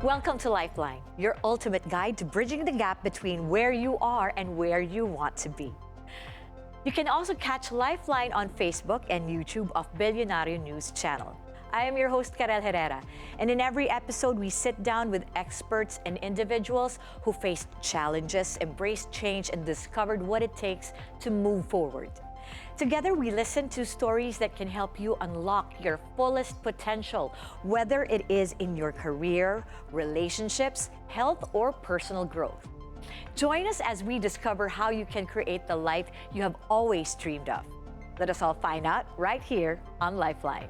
Welcome to Lifeline, your ultimate guide to bridging the gap between where you are and where you want to be. You can also catch Lifeline on Facebook and YouTube of Billionario News Channel. I am your host, Carelle Herrera, and in every episode, we sit down with experts and individuals who faced challenges, embraced change, and discovered what it takes to move forward. Together, we listen to stories that can help you unlock your fullest potential, whether it is in your career, relationships, health, or personal growth. Join us as we discover how you can create the life you have always dreamed of. Let us all find out right here on Lifeline.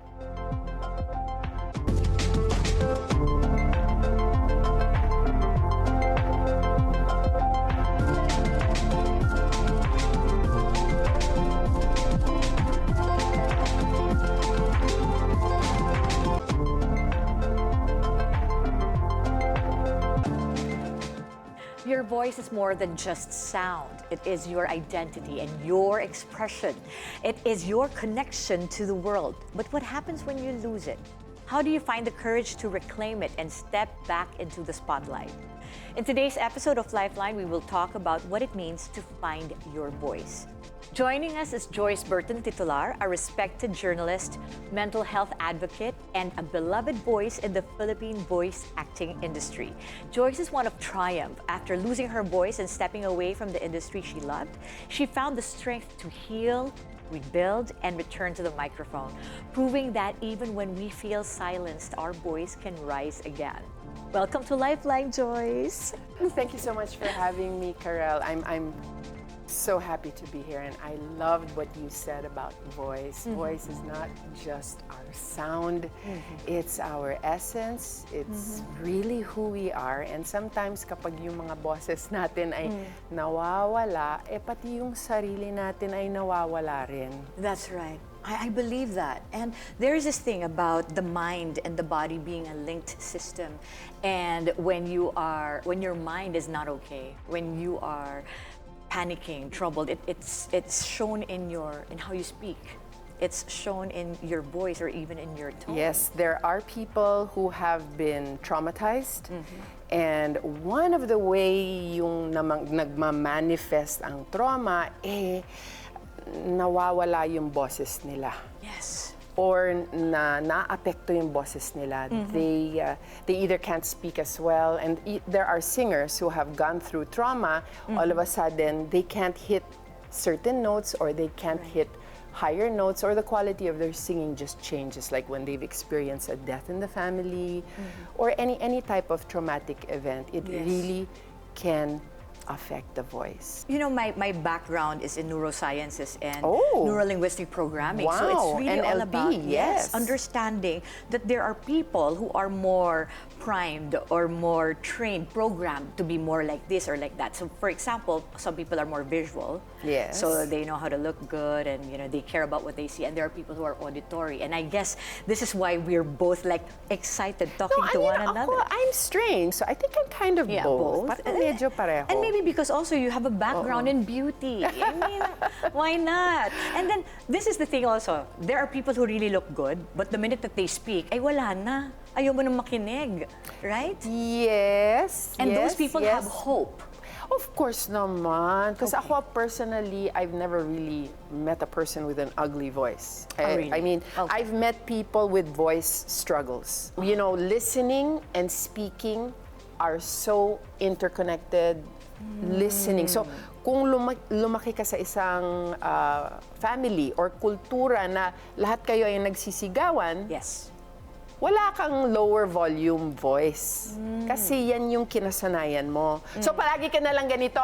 Your voice is more than just sound. It is your identity and your expression. It is your connection to the world. But what happens when you lose it? How do you find the courage to reclaim it and step back into the spotlight? In today's episode of Lifeline, we will talk about what it means to find your voice. Joining us is Joyce Burton-Titular, a respected journalist, mental health advocate, and a beloved voice in the Philippine voice acting industry. Joyce is one of triumph. After losing her voice and stepping away from the industry she loved, she found the strength to heal, rebuild, and return to the microphone, proving that even when we feel silenced, our voice can rise again. Welcome to Lifeline, Joyce. Thank you so much for having me, Carelle. I'm so happy to be here, and I loved what you said about voice. Voice is not just our sound, it's our essence, it's really who we are. And sometimes kapag yung mga boses natin ay nawawala, pati yung sarili natin ay nawawala rin. That's right. I believe that. And there is this thing about the mind and the body being a linked system. And when your mind is not okay, when you are panicking, troubled, it's shown in how you speak. It's shown in your voice or even in your tone. Yes, there are people who have been traumatized, and one of the way yung nagma-manifest ang trauma, nawawala yung boses nila. Yes. Or naapekto yung boses nila. They either can't speak as well, and there are singers who have gone through trauma, all of a sudden they can't hit certain notes, or they can't hit higher notes, or the quality of their singing just changes, like when they've experienced a death in the family, or any type of traumatic event. It really can affect the voice. You know, my background is in neurosciences and neurolinguistic programming. Wow. So it's really NLP, all about yes, understanding that there are people who are more primed or more trained, programmed to be more like this or like that. So for example, some people are more visual. Yes. So they know how to look good, and they care about what they see. And there are people who are auditory. And I guess this is why we're both like excited talking to one another. I'm strange, so I think I'm kind of both. Parang medyo pareho. And maybe because also you have a background in beauty. I mean, why not? And then this is the thing also. There are people who really look good, but the minute that they speak, ay wala na. Ayaw mo nang makinig, right? Yes. And those people have hope. Of course naman. Because ako personally, I've never really met a person with an ugly voice. Really? I mean, I've met people with voice struggles. You know, listening and speaking are so interconnected. Listening. So, kung lumaki ka sa isang family or kultura na lahat kayo ay nagsisigawan, wala kang lower volume voice. Kasi yan yung kinasanayan mo. So palagi ka na lang ganito.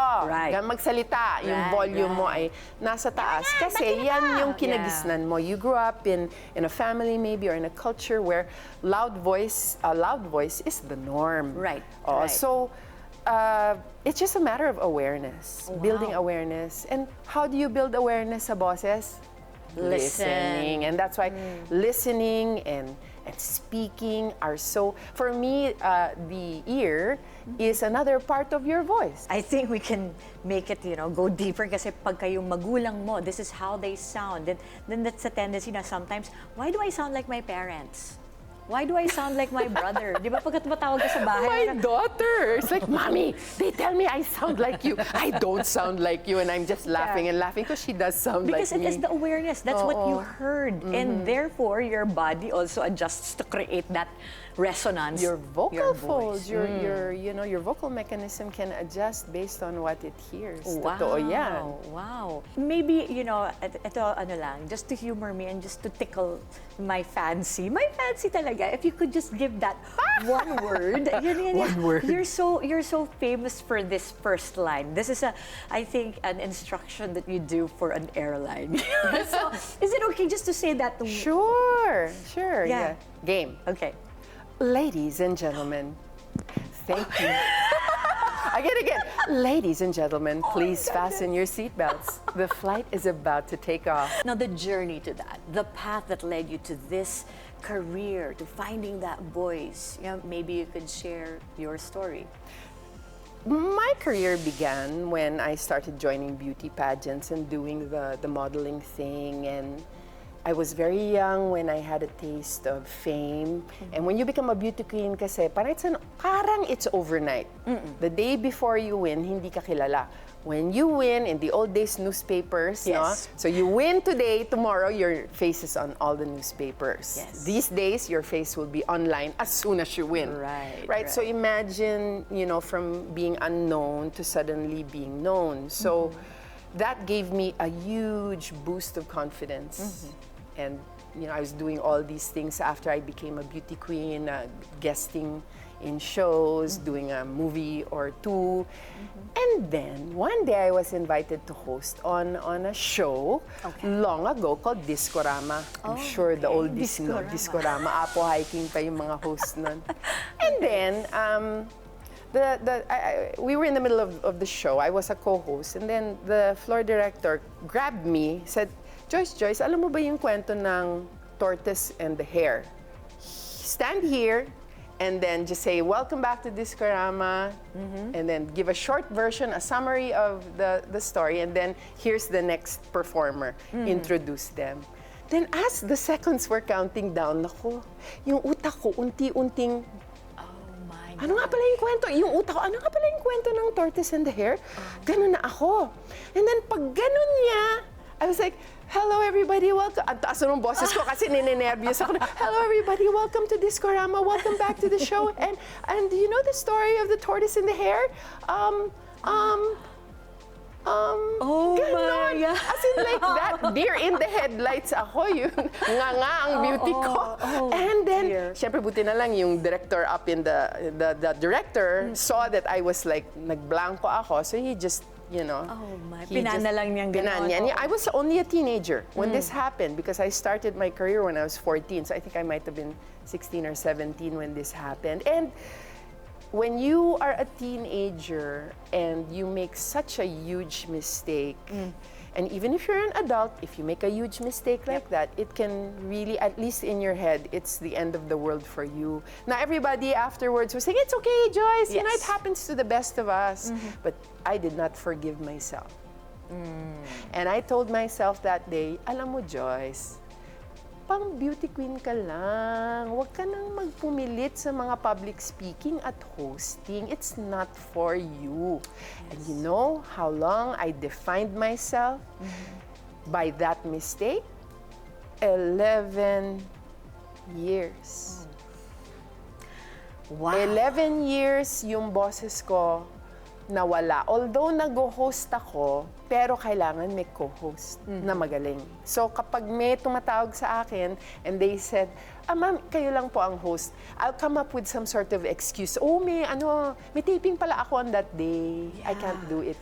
Magsalita. Yung volume mo ay nasa taas. Kasi yan yung kinagisnan mo. You grew up in a family maybe, or in a culture where loud voice is the norm. So it's just a matter of awareness. Building awareness. And how do you build awareness sa boses? Listening. And that's why listening and speaking are so, for me, the ear is another part of your voice. I think we can make it, go deeper, kasi pagka yung magulang mo, this is how they sound. Then that's a tendency na sometimes, why do I sound like my parents? why do I sound like my brother? Di ba pagkat matawag ka sa bahay? My parang, daughter. It's like, Mommy, they tell me I sound like you. I don't sound like you. And I'm just laughing and laughing because she does sound because like me. it is the awareness. That's what you heard. And therefore, your body also adjusts to create that resonance. Your vocal voice. folds, your vocal mechanism can adjust based on what it hears. Wow. Totoo yan. Wow. Maybe, ito ano lang, just to humor me and just to tickle my fancy. My fancy talaga. If you could just give that one word. One word. You're so famous for this first line. This is I think an instruction that you do for an airline. So, is it okay just to say that? Sure. Yeah. Game. Okay. Ladies and gentlemen, thank you. Again. Ladies and gentlemen, please fasten your seatbelts. The flight is about to take off. Now, the journey to that, the path that led you to this career, to finding that voice, maybe you could share your story. My career began when I started joining beauty pageants and doing the modeling thing, and I was very young when I had a taste of fame. And when you become a beauty queen kasi, parang it's overnight. The day before you win, hindi ka kilala. When you win, in the old days, newspapers, Yes. no? So you win today, tomorrow, your face is on all the newspapers. Yes. These days, your face will be online as soon as you win. Right. So imagine, from being unknown to suddenly being known. So that gave me a huge boost of confidence. And, I was doing all these things after I became a beauty queen, guesting in shows, doing a movie or two. And then, one day I was invited to host on a show long ago called Discorama. I'm sure the oldies know Discorama. Apo hiking pa yung mga hosts nun. And then, we were in the middle of the show. I was a co-host. And then the floor director grabbed me, said, Joyce, alam mo ba yung kwento ng tortoise and the hare? Stand here and then just say, welcome back to Discorama, and then give a short version, a summary of the story, and then here's the next performer. Introduce them. Then as the seconds were counting down, yung utak ko unti-unting, ano nga pala yung kwento? Yung utak ko, ano nga pala yung kwento ng tortoise and the hare? Ganun na ako. And then pag ganun niya, I was like, hello everybody, welcome. Ang taas ng boses ko kasi ninenervyos ako. Hello everybody, welcome to Discorama. Welcome back to the show. And do you know the story of the tortoise and the hare? My God. As in like that, deer in the headlights ako, yun. Nga ang beauty ko. And then, syempre buti na lang yung director up in the director saw that I was like, nagblanko ako. So he just, Pinana lang niyang ganon. I was only a teenager when this happened because I started my career when I was 14. So I think I might have been 16 or 17 when this happened. And when you are a teenager and you make such a huge mistake, and even if you're an adult, if you make a huge mistake like that, it can really, at least in your head, it's the end of the world for you. Now, everybody afterwards was saying, it's okay, Joyce, it happens to the best of us. But I did not forgive myself. And I told myself that day, alam mo, Joyce, pang beauty queen ka lang. Huwag ka nang magpumilit sa mga public speaking at hosting. It's not for you. And you know how long I defined myself by that mistake? 11 years. Wow. 11 years yung boses ko nawala. Although nag-host ako, pero kailangan may co-host na magaling. So kapag may tumatawag sa akin and they said, ma'am, kayo lang po ang host, I'll come up with some sort of excuse. Oh, may taping pala ako on that day. I can't do it.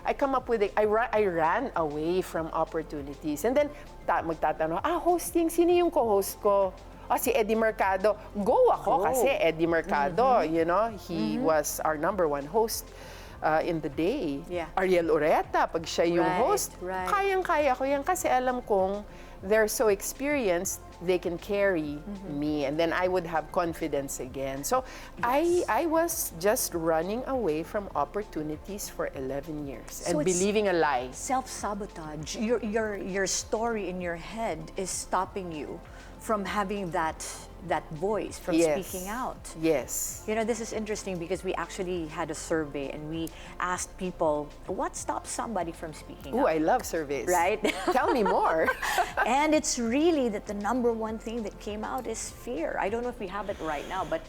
I come up with it. I ran away from opportunities. And then, magtatanong, hosting, sino yung co-host ko? Si Eddie Mercado. Go ako kasi Eddie Mercado, he was our #1 host. In the day. Ariel Ureta, pag siya yung host, kayang-kaya ko yan kasi alam kong they're so experienced, they can carry me, and then I would have confidence again. So I was just running away from opportunities for 11 years and believing a lie. Self-sabotage. Your story in your head is stopping you from having that that voice from Yes. speaking out. Yes. You know, this is interesting because we actually had a survey and we asked people, what stops somebody from speaking Ooh, out? I love surveys. Right? Tell me more. And it's really that the number one thing that came out is fear. I don't know if we have it right now, but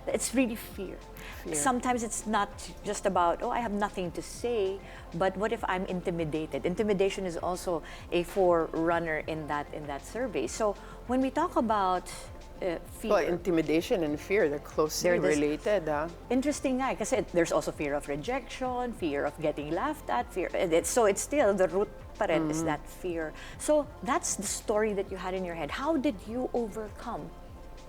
it's really fear. Sometimes it's not just about, oh, I have nothing to say, but what if I'm intimidated? Intimidation is also a forerunner in that survey. So when we talk about fear, Well, intimidation and fear, they're closely related. interesting nga, kasi there's also fear of rejection, fear of getting laughed at, so it's still the root pa rin is that fear. So that's the story that you had in your head. How did you overcome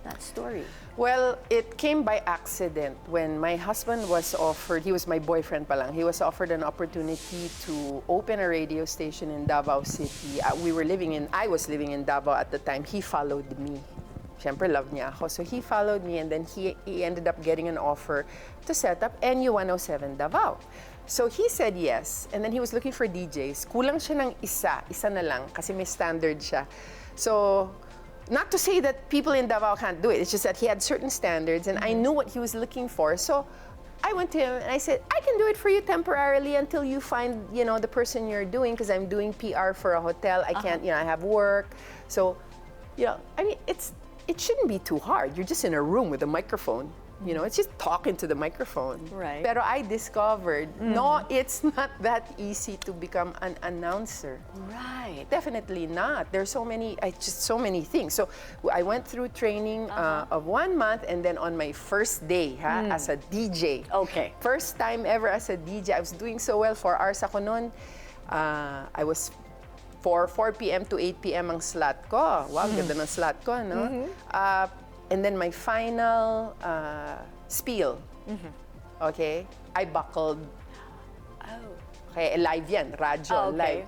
that story? Well, it came by accident when my husband was offered, he was my boyfriend pa lang, he was offered an opportunity to open a radio station in Davao City. I was living in Davao at the time. He followed me. Siyempre, love niya ako. So he followed me and then he ended up getting an offer to set up NU 107 Davao. So he said yes, and then he was looking for DJs. Kulang siya ng isa na lang kasi may standard siya. So, not to say that people in Davao can't do it, it's just that he had certain standards and I knew what he was looking for. So I went to him and I said, I can do it for you temporarily until you find, the person you're doing, because I'm doing PR for a hotel. I can't, I have work. So, I mean, it shouldn't be too hard. You're just in a room with a microphone. It's just talking to the microphone. Right. Pero I discovered, no, it's not that easy to become an announcer. Right. Definitely not. There's so many things. So I went through training of 1 month, and then on my first day as a DJ. Okay. First time ever as a DJ. I was doing so well. 4 hours ako nun. I was 4 p.m. to 8 p.m. ang slot ko. Wow, ganda ng slot ko, no? And then my final spiel. Okay? I buckled. Oh. Okay, live yan, radyo, live.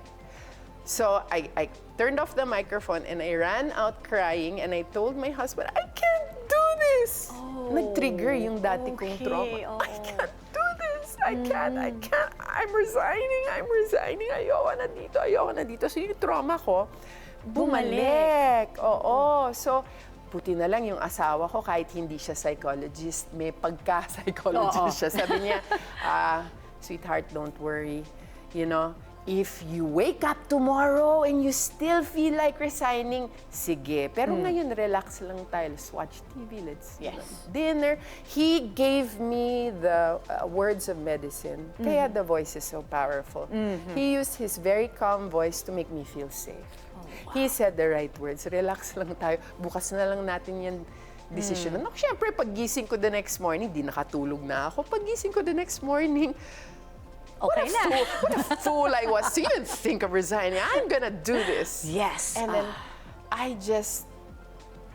So I turned off the microphone and I ran out crying and I told my husband, I can't do this. Oh, Nag-trigger yung dati kong trauma. I can't do this. I can't. I'm resigning. Ayoko na dito. So yung trauma ko, bumalik. Oo. So, buti na lang yung asawa ko, kahit hindi siya psychologist, may pagka-psychologist siya. Sabi niya, sweetheart, don't worry. If you wake up tomorrow and you still feel like resigning, sige. Pero ngayon, relax lang tayo. Let's watch TV. Let's dinner. He gave me the words of medicine. Kaya the voice is so powerful. He used his very calm voice to make me feel safe. Wow. He said the right words. Relax lang tayo. Bukas na lang natin yan decision. No, syempre, paggising ko the next morning, di nakatulog na ako. Paggising ko the next morning, okay na. What a fool I was to even think of resigning. I'm gonna do this. Yes. And then I just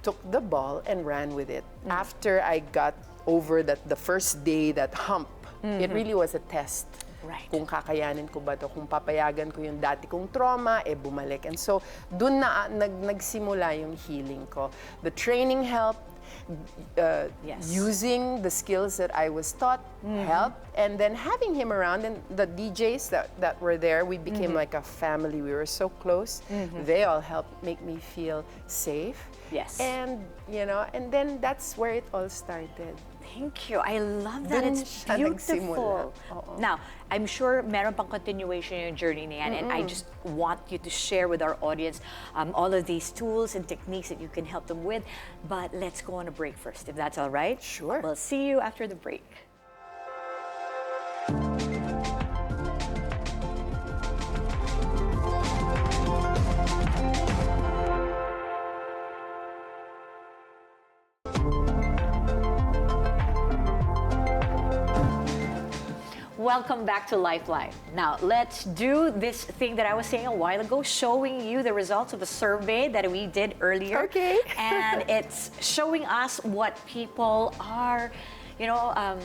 took the ball and ran with it. After I got over the first day, that hump, it really was a test. Right. Kung kakayanin ko ba to, kung papayagan ko yung dati kong trauma, bumalik. And so, dun na nagsimula yung healing ko. The training helped. Using the skills that I was taught helped, and then having him around and the DJs that were there, we became like a family. We were so close. They all helped make me feel safe. Yes. And and then that's where it all started. Thank you. I love that. Dun It's siya beautiful. nagsimula. Now, I'm sure meron pang continuation yung journey na yan, and I just want you to share with our audience all of these tools and techniques that you can help them with. But let's go on a break first, if that's all right. Sure. We'll see you after the break. Welcome back to Lifeline. Now, let's do this thing that I was saying a while ago, showing you the results of a survey that we did earlier. Okay. And it's showing us what people are,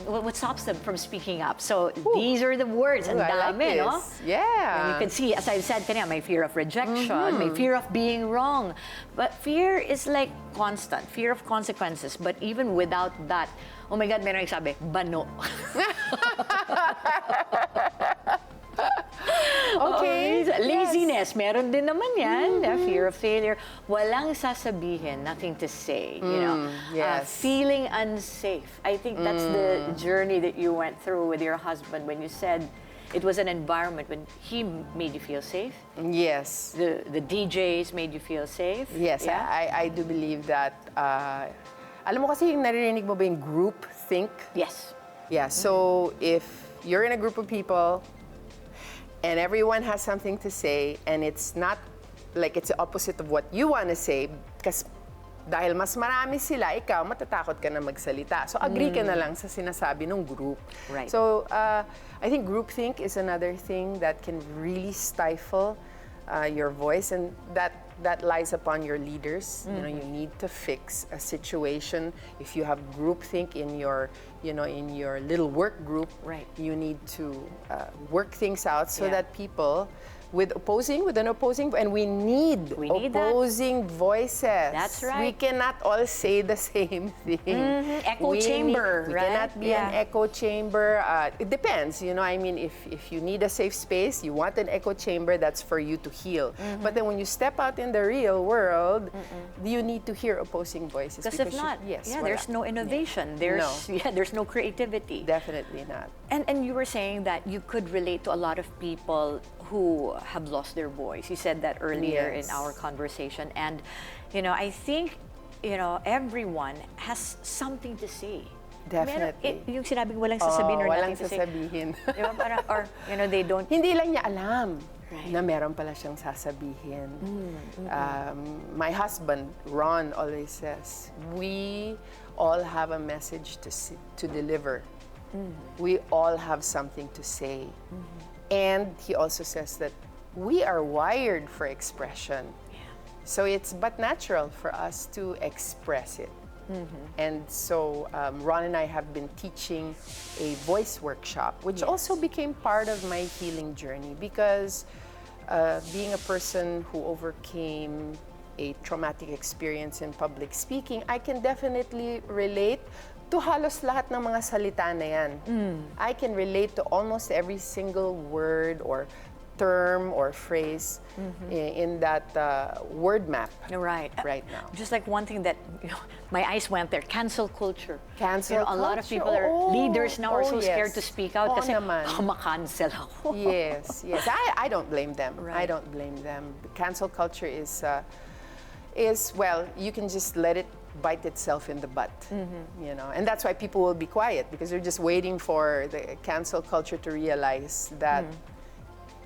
what stops them from speaking up. So these are the words. Ang I like dami, no? this. Yeah. And you can see, as I said kanina, may fear of rejection, may fear of being wrong. But fear is like constant, fear of consequences. But even without that, oh my God, meron nagsabi, bano. Okay. Laziness, meron din naman yan. Fear of failure. Walang sasabihin, nothing to say. You know, yes. Feeling unsafe. I think that's the journey that you went through with your husband when you said it was an environment when he made you feel safe. Yes. The DJs made you feel safe. Yes, Yeah? I do believe that. Alam mo kasi yung naririnig mo ba yung group think? Yes. Yeah, so if you're in a group of people and everyone has something to say and it's not like it's the opposite of what you want to say, kasi dahil mas marami sila, ikaw matatakot ka na magsalita. So agree ka na lang sa sinasabi ng group. Right. So I think groupthink is another thing that can really stifle your voice, and that lies upon your leaders. You know, you need to fix a situation. If you have groupthink in your, in your little work group, Right. you need to work things out so Yeah. that people with an opposing, and we need opposing voices. That's right. We cannot all say the same thing. Echo chamber, We right? cannot be an echo chamber. It depends, I mean, if you need a safe space, you want an echo chamber, that's for you to heal. But then when you step out in the real world, you need to hear opposing voices. Because if not, there's no innovation. There's no creativity. Definitely not. And you were saying that you could relate to a lot of people who have lost their voice. You said that earlier in Yes. our conversation. And, I think, everyone has something to say. Definitely. Yung sinabing walang sasabihin or walang nothing to say. sasabihin. Di ba? Parang, or, they don't. Hindi lang niya alam Right. na meron pala siyang sasabihin. My husband, Ron, always says, we all have a message to deliver. We all have something to say. And he also says that we are wired for expression. Yeah. So it's but natural for us to express it. And so Ron and I have been teaching a voice workshop, which also became part of my healing journey, because being a person who overcame a traumatic experience in public speaking, I can definitely relate to halos lahat ng mga salita na yan. I can relate to almost every single word or term or phrase in that word map. Right. Right now. Just like one thing that my eyes went there, cancel culture. Cancel A lot of culture, people leaders now are so yes. scared to speak out Oo kasi naman. makancel ako. Yes. I don't blame them. Right. I don't blame them. Cancel culture is well, you can just let it bite itself in the butt, and that's why people will be quiet, because they're just waiting for the cancel culture to realize that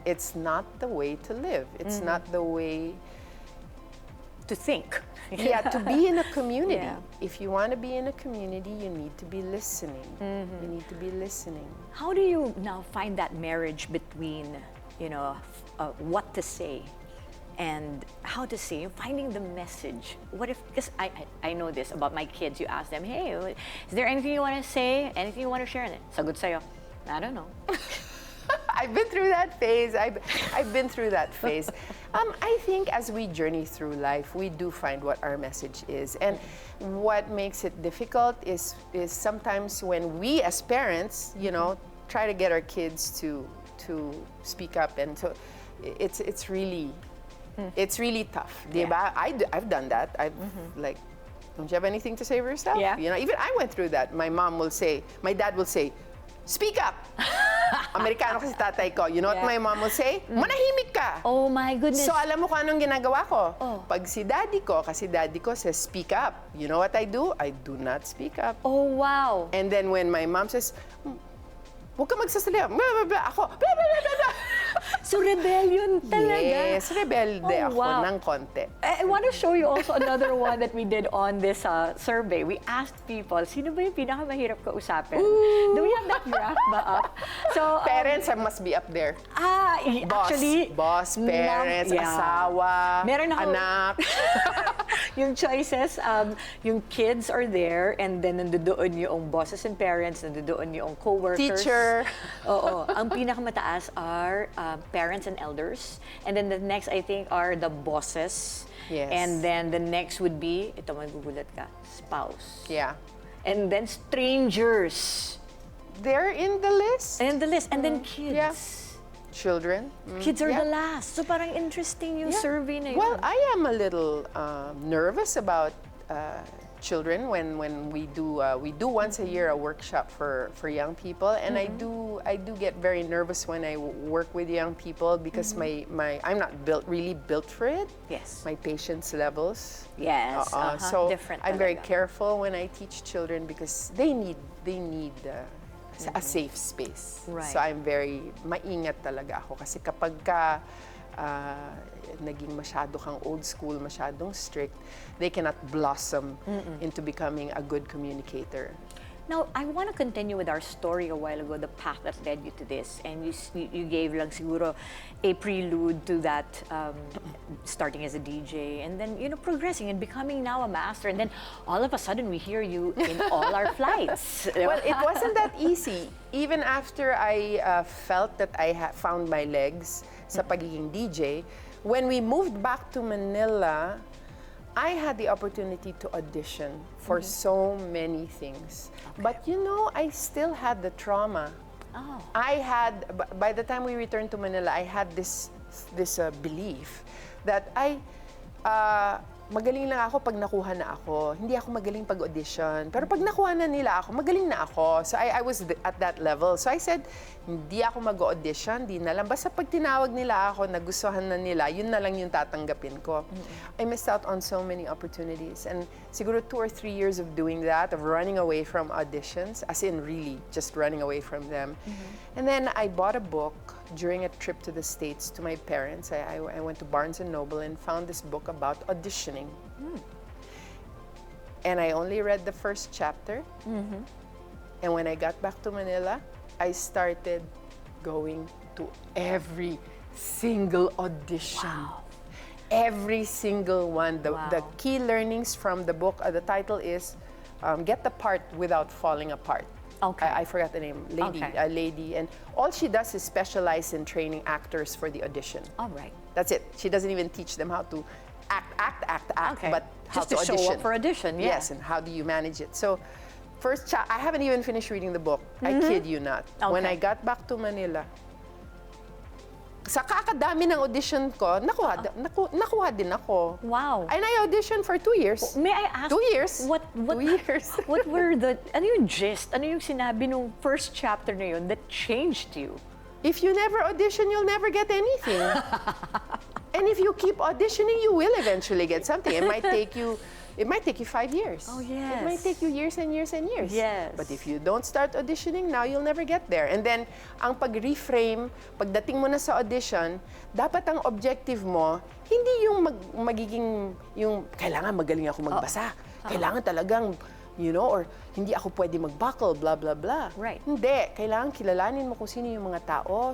it's not the way to live. It's not the way To think. to be in a community. Yeah. If you want to be in a community, you need to be listening. You need to be listening. How do you now find that marriage between, what to say and how to say, finding the message? What if, because I know this about my kids, you ask them, hey, is there anything you want to say? Anything you want to share? And sagot sa'yo, I don't know. I've been through that phase. I've been through that phase. I think as we journey through life, we do find what our message is. And what makes it difficult is sometimes when we as parents, try to get our kids to speak up, and so it's really tough. Diba? I've done that. I've like, don't you have anything to say for yourself? Yeah. Even I went through that. My dad will say, speak up. Amerikano kasi tatay ko. You know what my mom will say? Manahimik ka. Oh my goodness. So alam mo kung anong ginagawa ko? Oh. Pag kasi daddy ko says speak up. You know what I do? I do not speak up. Oh, wow. And then when my mom says, huwag ka magsasalita, blah, blah, blah, ako, blah, blah, blah, blah. So rebellion talaga. Yes, rebelde ako ng konti. I want to show you also another one that we did on this survey. We asked people, sino ba yung pinakamahirap kausapin? Do we have that graph ba up? So, Parents must be up there. Actually, Boss, parents, asawa, meron ako, anak. yung choices, yung kids are there, and then nandoon yung bosses and parents, nandoon yung co-workers. Teacher. Oo. Ang pinakamataas are parents and elders. And then the next, I think, are the bosses. Yes. And then the next would be, ito magugulat ka, spouse. Yeah. And then strangers. They're in the list. And the list. And then kids. Yeah. children. Kids are the last. So parang interesting yung survey na yun. Well, I am a little nervous about children when we do once a year a workshop for young people, and I do get very nervous when I work with young people because I'm not really built for it. Yes. My patience levels. Yes. So different I'm very talaga. careful when I teach children because they need a safe space. Right. So I'm very maingat talaga ako kasi kapag naging masyado kang old school, masyadong strict, they cannot blossom into becoming a good communicator. Now, I want to continue with our story a while ago, the path that led you to this. And you gave lang siguro a prelude to that, starting as a DJ, and then, progressing and becoming now a master. And then all of a sudden, we hear you in all our flights. Well, it wasn't that easy. Even after I felt that I found my legs sa pagiging DJ, when we moved back to Manila, I had the opportunity to audition for so many things. Okay. But I still had the trauma. Oh. By the time we returned to Manila, I had this belief that magaling lang ako pag nakuha na ako. Hindi ako magaling pag audition. Pero pag nakuha na nila ako, magaling na ako. So I was at that level. So I said, hindi ako mag-audition, di na lang. Basta pag tinawag nila ako, nagustuhan na nila, yun na lang yung tatanggapin ko. I missed out on so many opportunities. And siguro 2 or 3 years of doing that, of running away from auditions, as in really just running away from them. And then I bought a book during a trip to the States to my parents. I went to Barnes & Noble and found this book about auditioning. And I only read the first chapter. And when I got back to Manila, I started going to every single audition. Wow. Every single one. The key learnings from the book, the title is Get the Part Without Falling Apart. Okay. I forgot the name. A lady. And all she does is specialize in training actors for the audition. All right. That's it. She doesn't even teach them how to act, Okay. but how just to audition. Show up for audition, yeah. Yes, and how do you manage it? So, I haven't even finished reading the book. I kid you not. Okay. When I got back to Manila, sa kakadami ng audition ko, nakuha din ako. Wow. And I auditioned for 2 years. May I ask? 2 years. 2 years. What were ano yung gist? Ano yung sinabi nung first chapter na yun that changed you? If you never audition, you'll never get anything. And if you keep auditioning, you will eventually get something. It might take you 5 years. Oh, yes. It might take you years and years and years. Yes. But if you don't start auditioning now, you'll never get there. And then, ang pag-reframe, pagdating mo na sa audition, dapat ang objective mo, hindi yung kailangan magaling ako magbasa. Kailangan talagang, or hindi ako pwede mag-buckle, blah, blah, blah. Right. Hindi. Kailangan kilalanin mo kung sino yung mga tao,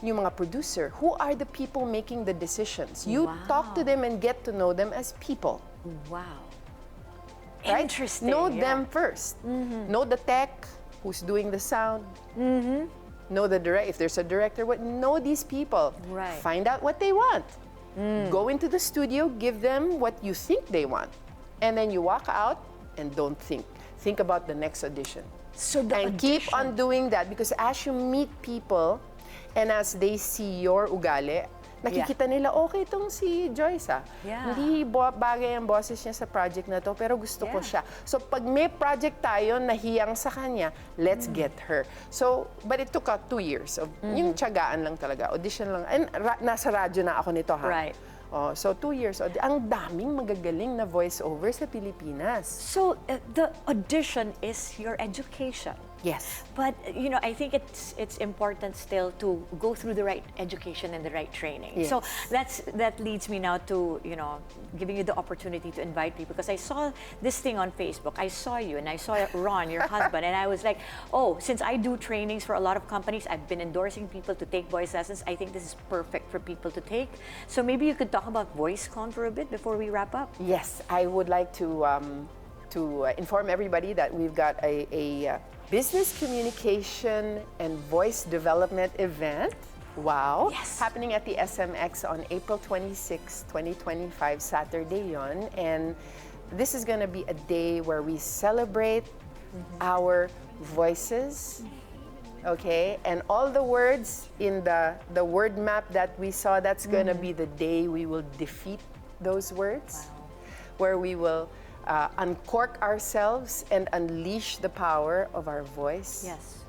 yung mga producer. Who are the people making the decisions? You talk to them and get to know them as people. Wow. Right? Interesting. Know them first. Know the tech, who's doing the sound. Know the if there's a director, know these people. Right. Find out what they want. Go into the studio, give them what you think they want. And then you walk out and don't think. Think about the next audition. So keep on doing that because as you meet people and as they see your ugali, nakikita nila, okay itong si Joyce Yeah. Hindi bagay ang boses niya sa project na to, pero gusto ko siya. So pag may project tayo na hiyang sa kanya, let's get her. So, but it took 2 years. Yung tiyagaan lang talaga, audition lang. And nasa radyo na ako nito, ha? Right. So 2 years. Ang daming magagaling na voice-over sa Pilipinas. So the audition is your education. Yes. But I think it's important still to go through the right education and the right training. Yes. So that leads me now to giving you the opportunity to invite people, because I saw this thing on Facebook. I saw you and I saw Ron, your husband, and I was like, oh, since I do trainings for a lot of companies, I've been endorsing people to take voice lessons. I think this is perfect for people to take. So maybe you could talk about VoiceCon for a bit before we wrap up. Yes, I would like to inform everybody that we've got a business communication and voice development event. Wow. Yes. Happening at the SMX on April 26, 2025, Saturday yon. And this is going to be a day where we celebrate our voices Okay, and all the words in the word map that we saw, that's gonna be the day we will defeat those words, where we will uncork ourselves and unleash the power of our voice. Yes.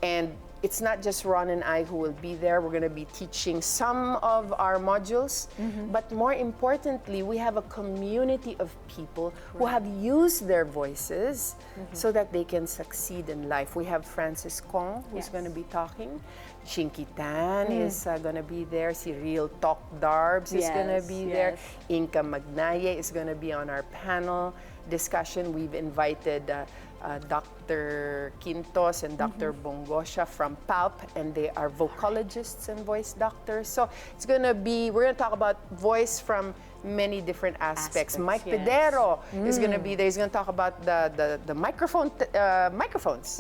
And it's not just Ron and I who will be there. We're going to be teaching some of our modules, but more importantly, we have a community of people who have used their voices so that they can succeed in life. We have Francis Kong, who's going to be talking. Chinky Tan is going to be there. Si Real Talk Darbs is going to be there. Inka Magnaye is going to be on our panel discussion. We've invited Dr. Quintos and Dr. Bongosha from PALP, and they are vocologists and voice doctors. So it's going to be, we're going to talk about voice from many different aspects. Mike Pedero is going to be there. He's going to talk about the microphones.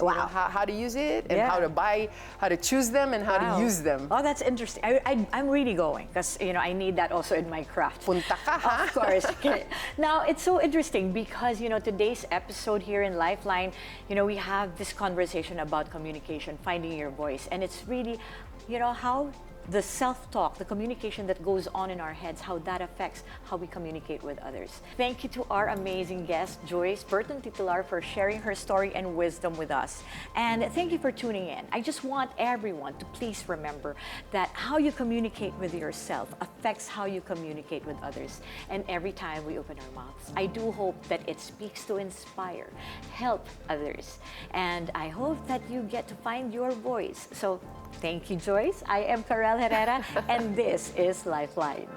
Wow. You know, how to use it and how to buy, how to choose them and how to use them. Oh, that's interesting. I'm really going because, you know, I need that also in my craft. Punta ka, ha? Of course. Okay. Now, it's so interesting because, you know, today's episode here in Lifeline, you know, we have this conversation about communication, finding your voice. And it's really, you know, how the self-talk, the communication that goes on in our heads, how that affects how we communicate with others. Thank you to our amazing guest, Joyce Burton-Titular, for sharing her story and wisdom with us. And thank you for tuning in. I just want everyone to please remember that how you communicate with yourself affects how you communicate with others. And every time we open our mouths, I do hope that it speaks to inspire, help others. And I hope that you get to find your voice. So thank you, Joyce. I am Carelle Herrera, and this is Lifeline.